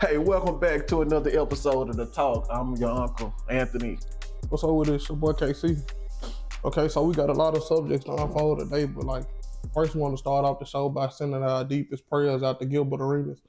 Hey, welcome back to another episode of The Talk. I'm your uncle, Anthony. What's up with this? Your boy KC. Okay, so we got a lot of subjects to unfold today, but first we want to start off the show by sending our deepest prayers out to Gilbert Arenas.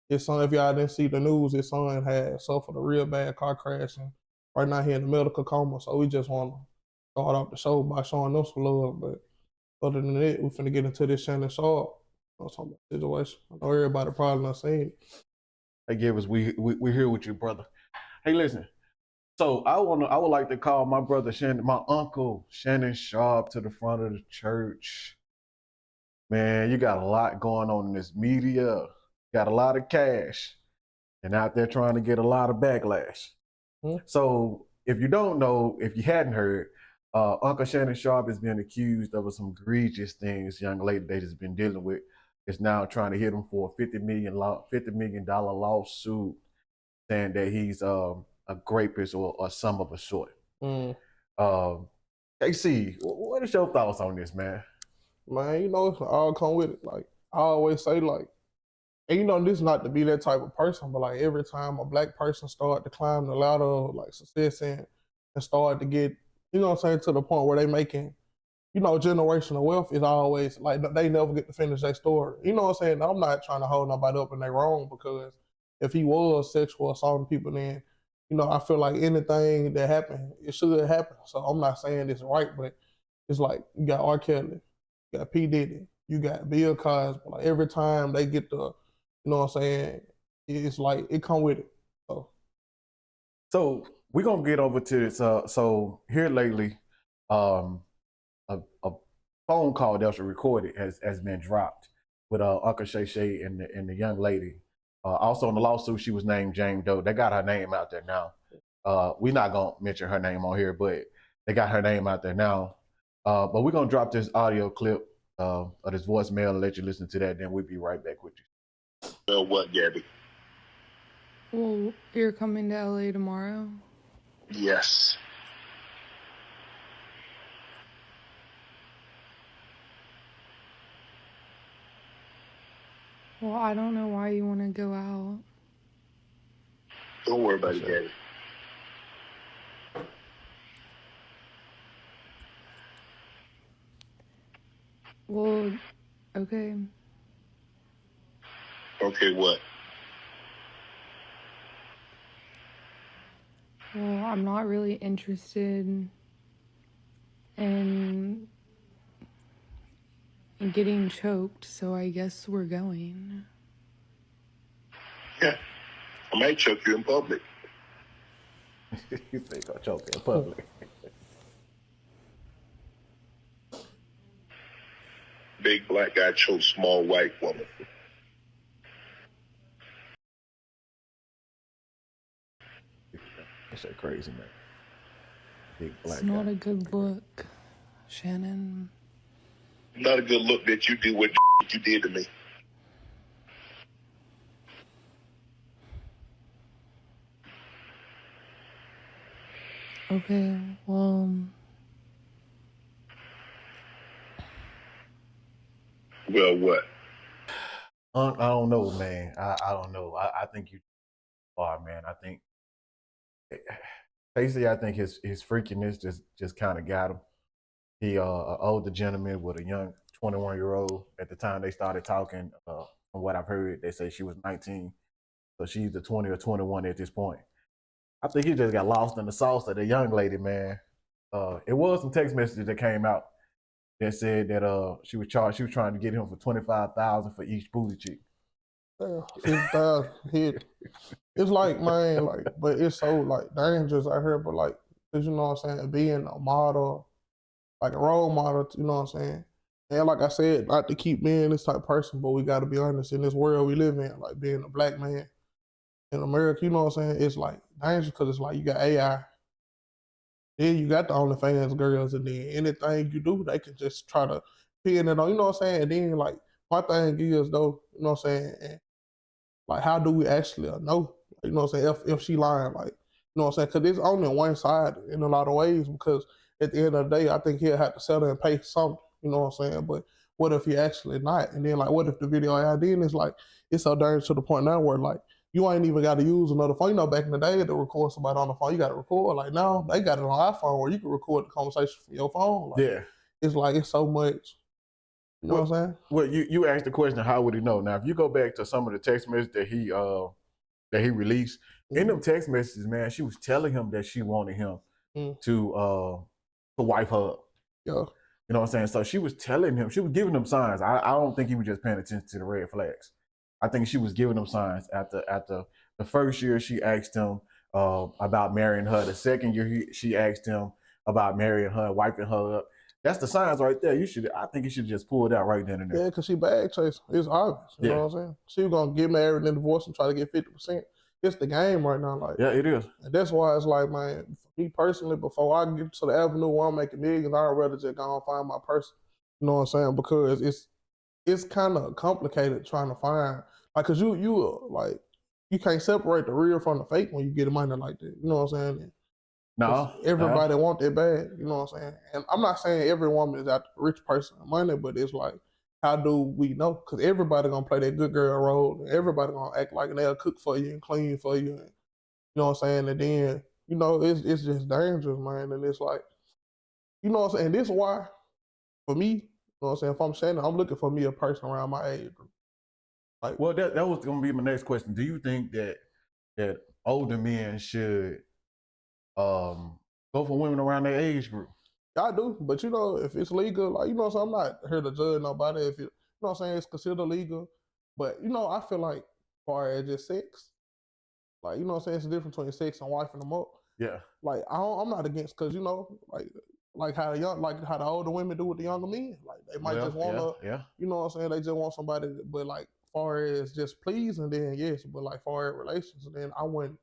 His son, if y'all didn't see the news, his son had suffered a real bad car crash and right now he in a medical coma. So we just want to start off the show by showing them some love. But other than that, we finna get into this Shannon Sharpe situation. I know everybody probably not seen it. Hey, Givers, we're here with you, brother. Hey, listen. So I would like to call my brother my uncle Shannon Sharpe to the front of the church. Man, you got a lot going on in this media. Got a lot of cash, and out there trying to get a lot of backlash. So if you don't know, if you hadn't heard, Uncle Shannon Sharpe is being accused of some egregious things. Young lady that has been dealing with is now trying to hit him for a $50 million lawsuit, saying that he's a rapist or some of a sort. KC, what is your thoughts on this, man? Man, you know, I'll come with it. Like I always say, and you know, this not to be that type of person, but like every time a black person start to climb the ladder of like success and start to get, you know what I'm saying, to the point where they making, you know, generational wealth, is always like they never get to finish their story. You know what I'm saying? I'm not trying to hold nobody up and they wrong, because if he was sexual assaulting people, then, you know, I feel like anything that happened, it should happen. So I'm not saying it's right, but it's like you got R. Kelly, you got P. Diddy, you got Bill Cosby. Like every time they get the, you know what I'm saying, it's like it come with it. So we're gonna get over to this. So here lately, a phone call that was recorded has been dropped with Uncle Shay Shay and the young lady. Also in the lawsuit, she was named Jane Doe. They got her name out there now. We're not gonna mention her name on here, but they got her name out there now. But we're gonna drop this audio clip of this voicemail and let you listen to that. Then we'll be right back with you. Well, what, Gabby? Well, you're coming to LA tomorrow? Yes. Well, I don't know why you want to go out. Don't worry about it, Gabby. Well, okay. Okay, what? Well, I'm not really interested in getting choked, so I guess we're going. Yeah. I might choke you in public. You think I'll choke you in public? Big black guy choke small white woman. That's that crazy, man. Big black It's not guy. a good look, Shannon. Not a good look that you do what you did to me. Okay, well... Well, what? I don't know, man. I don't know. I think you are, man. I think basically, I think his freakiness just kind of got him. He an older gentleman with a young 21-year-old. At the time they started talking, from what I've heard, they say she was 19, so she's the 20 or 21 at this point. I think he just got lost in the sauce of the young lady, man. It was some text messages that came out that said that she was trying to get him for $25,000 for each booty cheek. Yeah, 50,000 hit. It's like, man, but it's so dangerous out here. But cause you know what I'm saying, being a model, like a role model, you know what I'm saying. And like I said, not to keep being this type of person, but we got to be honest, in this world we live in, like being a black man in America, you know what I'm saying, it's like dangerous, because it's like you got AI, then you got the OnlyFans girls, and then anything you do, they can just try to pin it on, you know what I'm saying. And then my thing is though, you know what I'm saying, and how do we actually know, you know what I'm saying, if she lying, you know what I'm saying, because it's only one side in a lot of ways, because at the end of the day, I think he'll have to settle and pay something, you know what I'm saying, but what if he actually not? And then what if the video AI then is it's so dangerous to the point now where you ain't even got to use another phone. You know, back in the day, to record somebody on the phone, you got to record. Like now, they got it on iPhone where you can record the conversation from your phone. Like, Yeah. it's like it's so much. You know what I'm saying? Well, you asked the question, how would he know? Now, if you go back to some of the text messages that he released, in them text messages, man, she was telling him that she wanted him to wife her up. Yeah. You know what I'm saying? So she was telling him, she was giving him signs. I don't think he was just paying attention to the red flags. I think she was giving him signs. After the first year, she asked him about marrying her. The second year, she asked him about marrying her, wiping her up. That's the signs right there. I think you should just pull it out right then and there. Yeah, because she bag chasing. It's obvious. You know what I'm saying? She was going to get married and then divorce and try to get 50%. It's the game right now. Like, yeah, it is. And that's why it's like, man, for me personally, before I get to the avenue where I'm making millions, I'd rather just go and find my person. You know what I'm saying? Because it's kind of complicated trying to find, like, because you can't separate the real from the fake when you get money like that. You know what I'm saying? No. Everybody want that bad. You know what I'm saying? And I'm not saying every woman is out the rich person money, but it's like, how do we know? Because everybody gonna play that good girl role. And everybody gonna act like they'll cook for you and clean for you. And, you know what I'm saying? And then, you know, it's just dangerous, man. And it's like, you know what I'm saying? This is why, for me, you know what I'm saying? If I'm Shannon, I'm looking for me a person around my age group. Like, well, that was going to be my next question. Do you think that older men should go for women around their age group? I do, but you know, if it's legal, like, you know what I'm saying? I'm not here to judge nobody. If it, you know what I'm saying, it's considered legal. But, you know, I feel like, as far as just sex, like, you know what I'm saying, it's the difference between sex and wifing them up. Yeah. Like, I'm not against, because, you know, like how the older women do with the younger men. Like, they might just want to, you know what I'm saying, they just want somebody, but like, far as just pleasing, then yes, but like, far as relations, then I wouldn't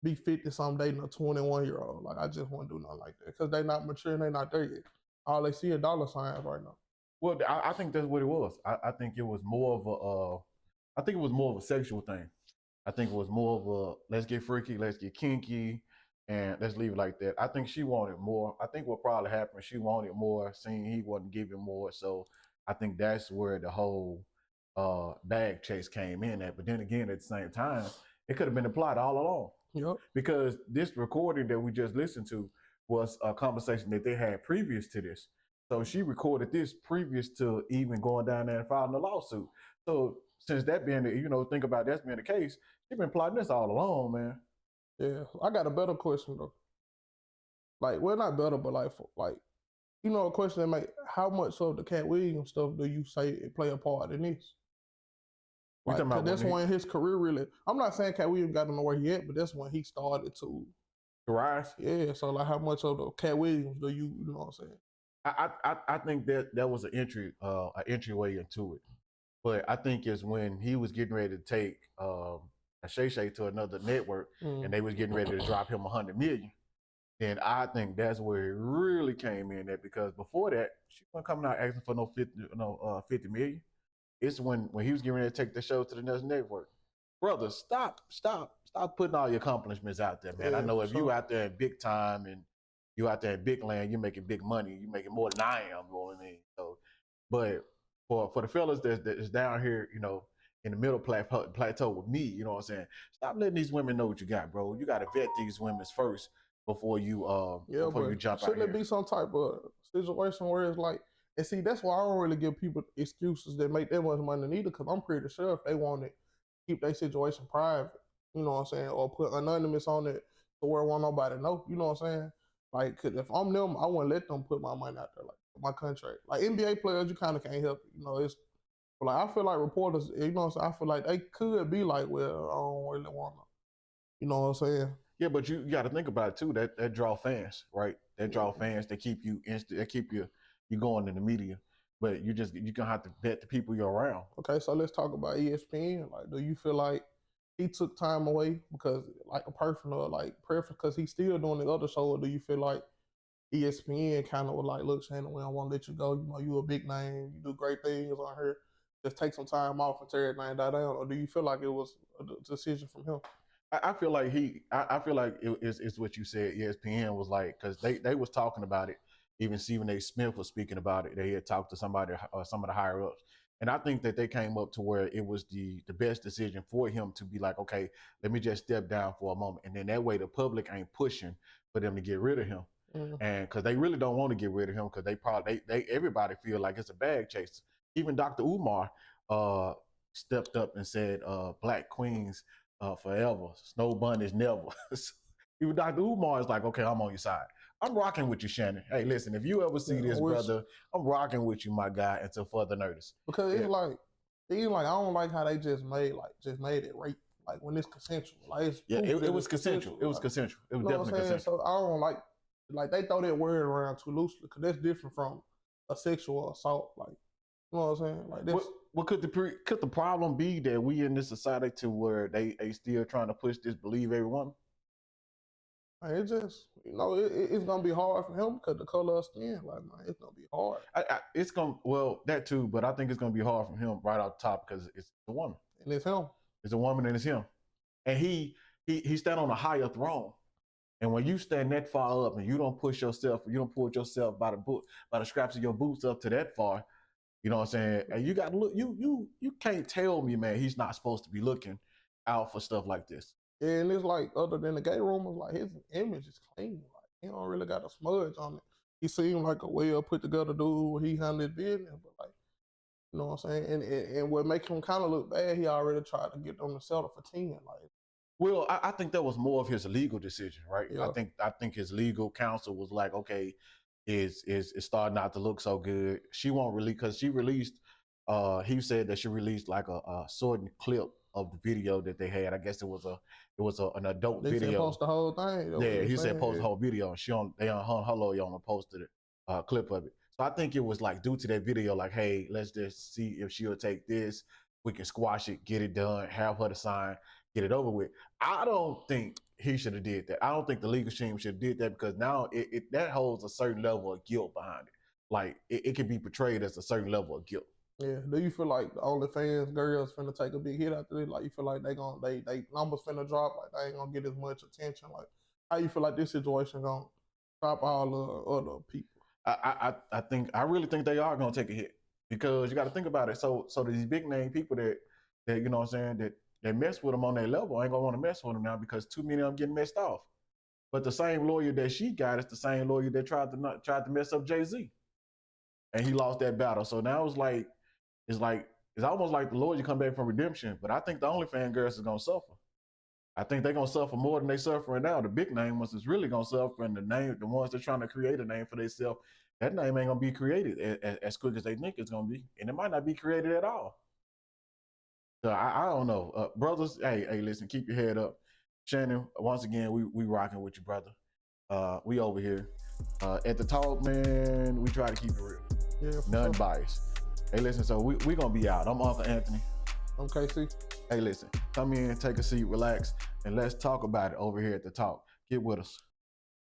be 50-something dating a 21-year-old. Like, I just wouldn't do nothing like that, because they not mature and they not there yet. All they see are dollar signs right now. Well, I think that's what it was. I think it was more of a sexual thing. I think it was more of a, let's get freaky, let's get kinky, and let's leave it like that. I think she wanted more. I think what probably happened, she wanted more, seeing he wasn't giving more. So I think that's where the whole bag chase came in at. But then again, at the same time, it could have been applied all along. Yep. Because this recording that we just listened to was a conversation that they had previous to this. So she recorded this previous to even going down there and filing the lawsuit. So since that being, think about that's being the case, she's been plotting this all along, man. Yeah, I got a better question though. Like, well, not better, but you know, a question that make, how much of the Cat Williams stuff do you say it play a part in this? Like, that's when his career really. I'm not saying Cat Williams got him where he at, but that's when he started to rise. Yeah, so like, how much of the Cat Williams do you know what I'm saying? I think that was an entryway into it, but I think it's when he was getting ready to take a Shay Shay to another network, and they was getting ready to drop him $100 million. And I think that's where it really came in at, because before that, she wasn't coming out asking for no 50 million. It's when he was getting ready to take the show to the next network. Brother, stop putting all your accomplishments out there, man. Yeah, I know if you out there in big time and you out there in big land, you're making big money. You're making more than I am, you know what I mean? So, but for the fellas that's down here, in the middle plateau with me, you know what I'm saying? Stop letting these women know what you got, bro. You got to vet these women first before you you jump out. Shouldn't it be some type of situation where it's like, and see, that's why I don't really give people excuses that make that much money neither, because I'm pretty sure if they want to keep their situation private, you know what I'm saying, or put anonymous on it to where won't nobody know, you know what I'm saying? Like, cause if I'm them, I wouldn't let them put my money out there, like my contract. Like NBA players, you kind of can't help it, it's. But like, I feel like reporters, you know what I'm saying, I feel like they could be like, well, I don't really want to, you know what I'm saying? Yeah, but you got to think about it too. That draw fans, right? That draw fans. They keep you they keep you going in the media. But you're gonna have to vet the people you're around. Okay, so let's talk about ESPN. Like, do you feel like he took time away because like a personal preference, because he's still doing the other show, or do you feel like ESPN kind of was like, look, Shannon, we don't want to let you go. You know, you a big name, you do great things on here. Just take some time off and tear everything down. Or do you feel like it was a decision from him? I feel like it's what you said. ESPN was like, because they was talking about it. Even Stephen A. Smith was speaking about it. They had talked to somebody, some of the higher ups. And I think that they came up to where it was the best decision for him to be like, okay, let me just step down for a moment. And then that way the public ain't pushing for them to get rid of him. And because they really don't want to get rid of him, because they probably everybody feel like it's a bag chaser. Even Dr. Umar stepped up and said, Black queens forever, snow bunnies never. Even Dr. Umar is like, okay, I'm on your side. I'm rocking with you, Shannon. Hey, listen, if you ever see this, brother, I'm rocking with you, my guy, until further notice. Because it's like I don't like how they just made it rape. Like when it's consensual. Like it's it was consensual. It was consensual. It was definitely consensual. So I don't like they throw that word around too loosely, because that's different from a sexual assault. Like, you know what I'm saying? Like this. What could the problem be that we in this society to where they still trying to push this believe every woman? It just, it's gonna be hard for him because the color of skin. Like, man, it's gonna be hard. It's gonna, well, that too, but I think it's gonna be hard for him right off top because it's the woman and it's him. It's a woman and it's him, and he stand on a higher throne. And when you stand that far up and you don't push yourself, you don't pull yourself by the scraps of your boots up to that far, you know what I'm saying? And you got to look. You can't tell me, man, he's not supposed to be looking out for stuff like this. Yeah, and it's like, other than the gay rumors, like his image is clean. Like he don't really got a smudge on it. He seemed like a well put together dude where he handled business, but like, you know what I'm saying? And what make him kind of look bad, he already tried to get them to settle for 10. Like, well, I think that was more of his legal decision, right? Yeah. I think his legal counsel was like, okay, it's starting not to look so good. She won't release, because she released. He said that she released like a certain clip of the video that they had. I guess it was an adult they video. Said post the whole thing. Yeah, he said post the whole video. They on Hello Yona posted a clip of it. So I think it was like due to that video, like, hey, let's just see if she'll take this. We can squash it, get it done, have her to sign, get it over with. I don't think he should have did that. I don't think the legal team should have did that, because now that holds a certain level of guilt behind it. Like it can be portrayed as a certain level of guilt. Yeah. Do you feel like the OnlyFans girls finna take a big hit after this? Like, you feel like they numbers finna drop? Like they ain't gonna get as much attention? Like, how you feel like this situation gonna stop all the other people? I really think they are gonna take a hit, because you got to think about it. So these big name people that you know what I'm saying, that mess with them on their level ain't gonna want to mess with them now, because too many of them getting messed off. But the same lawyer that she got is the same lawyer that tried to mess up Jay-Z, and he lost that battle. So now it's almost like the lawyer come back from redemption. But I think the OnlyFans girls is gonna suffer. I think they're gonna suffer more than they suffering now. The big name ones is really gonna suffer, and the ones that trying to create a name for themselves, that name ain't gonna be created as quick as they think it's gonna be, and it might not be created at all. So I don't know, brothers. Hey, listen, keep your head up, Shannon. Once again, we rocking with you, brother. We over here at the talk, man. We try to keep it real, none biased. Hey, listen. So we gonna be out. I'm Uncle Anthony. I'm KC. Hey, listen. Come in, take a seat, relax, and let's talk about it over here at the talk. Get with us.